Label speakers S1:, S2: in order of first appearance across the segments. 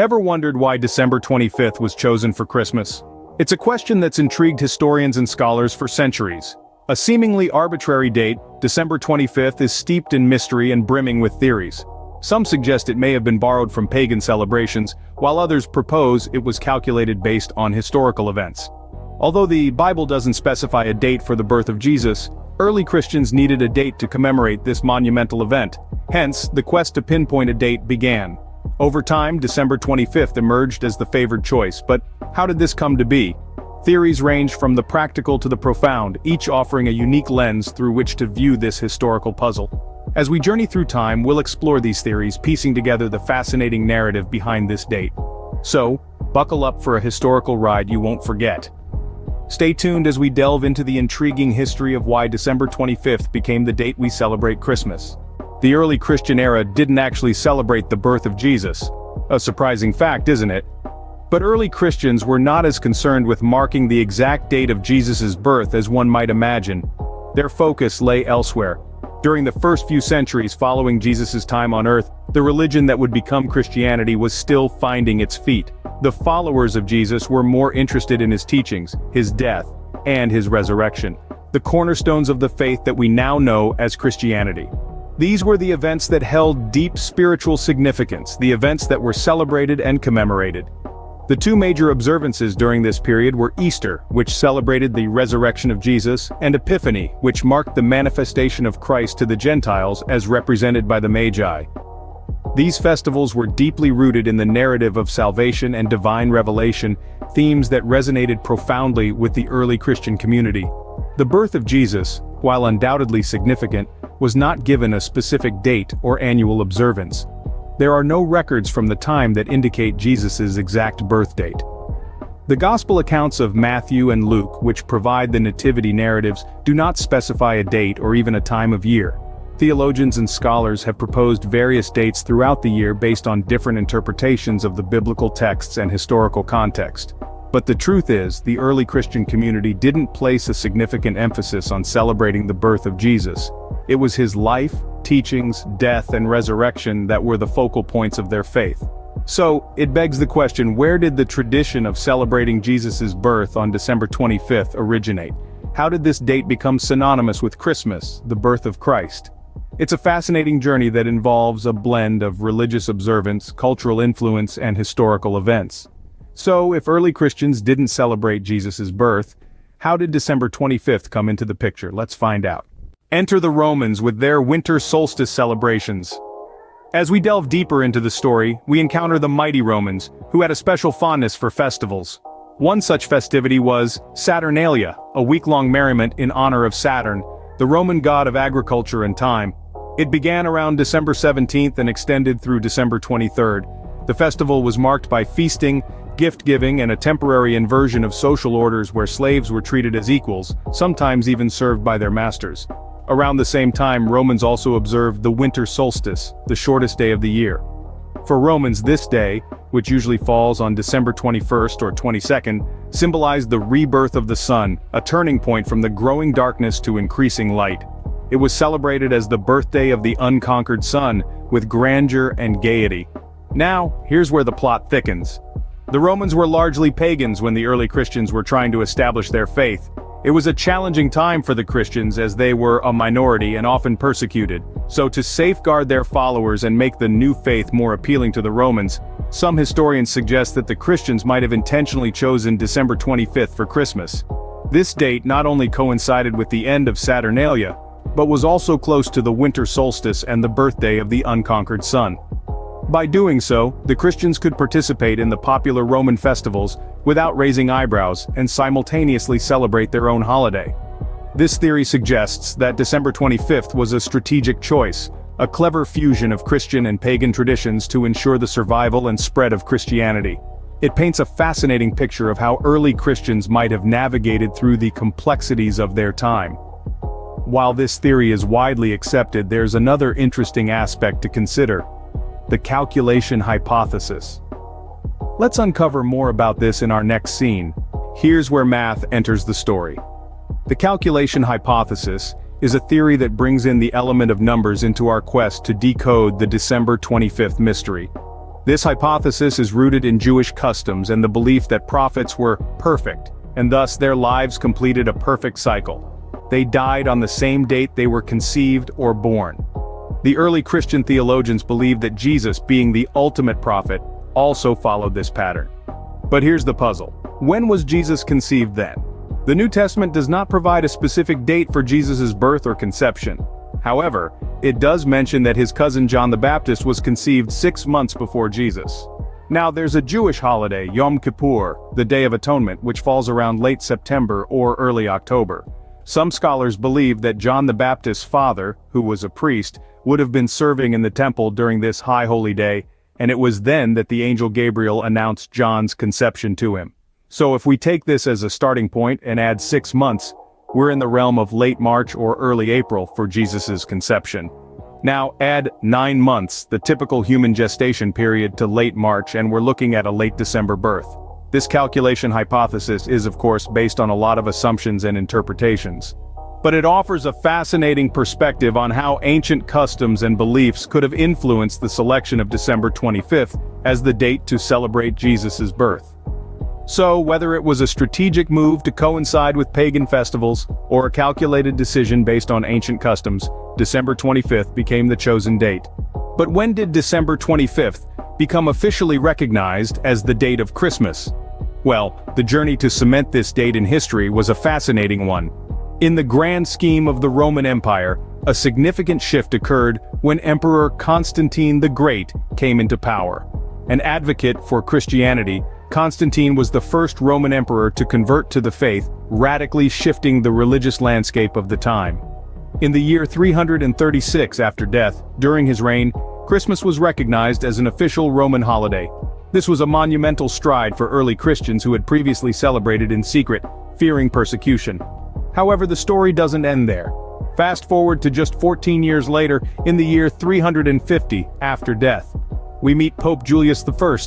S1: Ever wondered why December 25th was chosen for Christmas? It's a question that's intrigued historians and scholars for centuries. A seemingly arbitrary date, December 25th is steeped in mystery and brimming with theories. Some suggest it may have been borrowed from pagan celebrations, while others propose it was calculated based on historical events. Although the Bible doesn't specify a date for the birth of Jesus, early Christians needed a date to commemorate this monumental event. Hence, the quest to pinpoint a date began. Over time, December 25th emerged as the favored choice, but how did this come to be? Theories range from the practical to the profound, each offering a unique lens through which to view this historical puzzle. As we journey through time, we'll explore these theories, piecing together the fascinating narrative behind this date. So, buckle up for a historical ride you won't forget. Stay tuned as we delve into the intriguing history of why December 25th became the date we celebrate Christmas. The early Christian era didn't actually celebrate the birth of Jesus. A surprising fact, isn't it? But early Christians were not as concerned with marking the exact date of Jesus' birth as one might imagine. Their focus lay elsewhere. During the first few centuries following Jesus' time on earth, the religion that would become Christianity was still finding its feet. The followers of Jesus were more interested in his teachings, his death, and his resurrection, the cornerstones of the faith that we now know as Christianity. These were the events that held deep spiritual significance, the events that were celebrated and commemorated. The two major observances during this period were Easter, which celebrated the resurrection of Jesus, and Epiphany, which marked the manifestation of Christ to the Gentiles as represented by the Magi. These festivals were deeply rooted in the narrative of salvation and divine revelation, themes that resonated profoundly with the early Christian community. The birth of Jesus, while undoubtedly significant, was not given a specific date or annual observance. There are no records from the time that indicate Jesus' exact birth date. The Gospel accounts of Matthew and Luke, which provide the nativity narratives, do not specify a date or even a time of year. Theologians and scholars have proposed various dates throughout the year based on different interpretations of the biblical texts and historical context. But the truth is, the early Christian community didn't place a significant emphasis on celebrating the birth of Jesus. It was his life, teachings, death, and resurrection that were the focal points of their faith. So, it begs the question, where did the tradition of celebrating Jesus' birth on December 25th originate? How did this date become synonymous with Christmas, the birth of Christ? It's a fascinating journey that involves a blend of religious observance, cultural influence, and historical events. So, if early Christians didn't celebrate Jesus' birth, how did December 25th come into the picture? Let's find out. Enter the Romans with their winter solstice celebrations. As we delve deeper into the story, we encounter the mighty Romans, who had a special fondness for festivals. One such festivity was Saturnalia, a week-long merriment in honor of Saturn, the Roman god of agriculture and time. It began around December 17th and extended through December 23rd. The festival was marked by feasting, gift-giving, and a temporary inversion of social orders where slaves were treated as equals, sometimes even served by their masters. Around the same time, Romans also observed the winter solstice, the shortest day of the year. For Romans, this day, which usually falls on December 21st or 22nd, symbolized the rebirth of the sun, a turning point from the growing darkness to increasing light. It was celebrated as the birthday of the unconquered sun, with grandeur and gaiety. Now, here's where the plot thickens. The Romans were largely pagans when the early Christians were trying to establish their faith. It was a challenging time for the Christians as they were a minority and often persecuted. So to safeguard their followers and make the new faith more appealing to the Romans, some historians suggest that the Christians might have intentionally chosen December 25th for Christmas. This date not only coincided with the end of Saturnalia, but was also close to the winter solstice and the birthday of the unconquered sun. By doing so, the Christians could participate in the popular Roman festivals without raising eyebrows and simultaneously celebrate their own holiday. This theory suggests that December 25th was a strategic choice, a clever fusion of Christian and pagan traditions to ensure the survival and spread of Christianity. It paints a fascinating picture of how early Christians might have navigated through the complexities of their time. While this theory is widely accepted, there's another interesting aspect to consider: the calculation hypothesis. Let's uncover more about this in our next scene. Here's where math enters the story. The calculation hypothesis is a theory that brings in the element of numbers into our quest to decode the December 25th mystery. This hypothesis is rooted in Jewish customs and the belief that prophets were perfect, and thus their lives completed a perfect cycle. They died on the same date they were conceived or born. The early Christian theologians believed that Jesus, being the ultimate prophet, also followed this pattern. But here's the puzzle. When was Jesus conceived then? The New Testament does not provide a specific date for Jesus' birth or conception. However, it does mention that his cousin John the Baptist was conceived 6 months before Jesus. Now there's a Jewish holiday, Yom Kippur, the Day of Atonement, which falls around late September or early October. Some scholars believe that John the Baptist's father, who was a priest, would have been serving in the temple during this high holy day, and it was then that the angel Gabriel announced John's conception to him. So if we take this as a starting point and add 6 months, we're in the realm of late March or early April for Jesus' conception. Now add 9 months, the typical human gestation period, to late March, and we're looking at a late December birth. This calculation hypothesis is of course based on a lot of assumptions and interpretations. But it offers a fascinating perspective on how ancient customs and beliefs could have influenced the selection of December 25th as the date to celebrate Jesus' birth. So, whether it was a strategic move to coincide with pagan festivals, or a calculated decision based on ancient customs, December 25th became the chosen date. But when did December 25th become officially recognized as the date of Christmas? Well, the journey to cement this date in history was a fascinating one. In the grand scheme of the Roman Empire, a significant shift occurred when Emperor Constantine the Great came into power. An advocate for Christianity, Constantine was the first Roman emperor to convert to the faith, radically shifting the religious landscape of the time. In the year 336 after death, during his reign, Christmas was recognized as an official Roman holiday. This was a monumental stride for early Christians who had previously celebrated in secret, fearing persecution. However, the story doesn't end there. Fast forward to just 14 years later, in the year 350 after death, we meet Pope Julius I,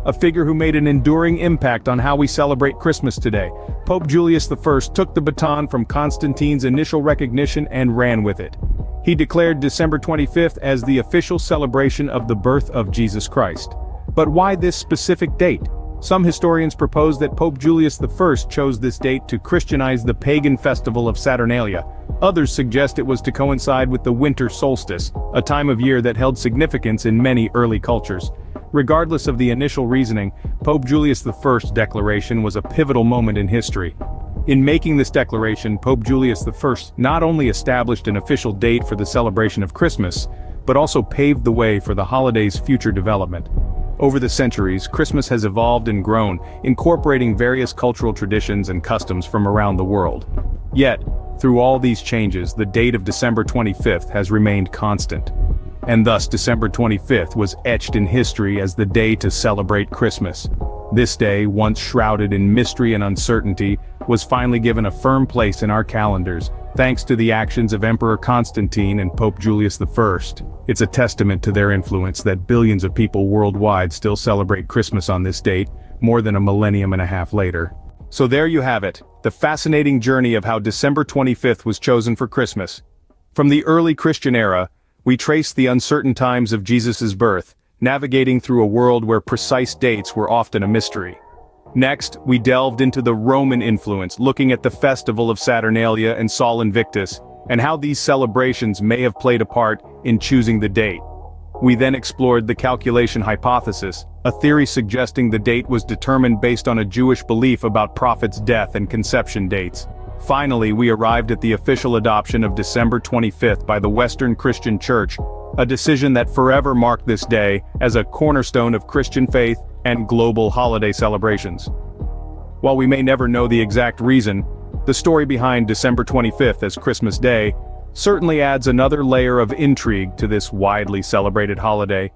S1: a figure who made an enduring impact on how we celebrate Christmas today. Pope Julius I took the baton from Constantine's initial recognition and ran with it. He declared December 25th as the official celebration of the birth of Jesus Christ. But why this specific date? Some historians propose that Pope Julius I chose this date to Christianize the pagan festival of Saturnalia. Others suggest it was to coincide with the winter solstice, a time of year that held significance in many early cultures. Regardless of the initial reasoning, Pope Julius I's declaration was a pivotal moment in history. In making this declaration, Pope Julius I not only established an official date for the celebration of Christmas, but also paved the way for the holiday's future development. Over the centuries, Christmas has evolved and grown, incorporating various cultural traditions and customs from around the world. Yet, through all these changes, the date of December 25th has remained constant. And thus December 25th was etched in history as the day to celebrate Christmas. This day, once shrouded in mystery and uncertainty, was finally given a firm place in our calendars, thanks to the actions of Emperor Constantine and Pope Julius I. It's a testament to their influence that billions of people worldwide still celebrate Christmas on this date, more than a millennium and a half later. So there you have it, the fascinating journey of how December 25th was chosen for Christmas. From the early Christian era, we trace the uncertain times of Jesus' birth, navigating through a world where precise dates were often a mystery. Next, we delved into the Roman influence, looking at the festival of Saturnalia and Sol Invictus, and how these celebrations may have played a part in choosing the date. We then explored the calculation hypothesis, a theory suggesting the date was determined based on a Jewish belief about prophets' death and conception dates. Finally, we arrived at the official adoption of December 25th by the Western Christian Church, a decision that forever marked this day as a cornerstone of Christian faith and global holiday celebrations. While we may never know the exact reason, the story behind December 25th as Christmas Day certainly adds another layer of intrigue to this widely celebrated holiday.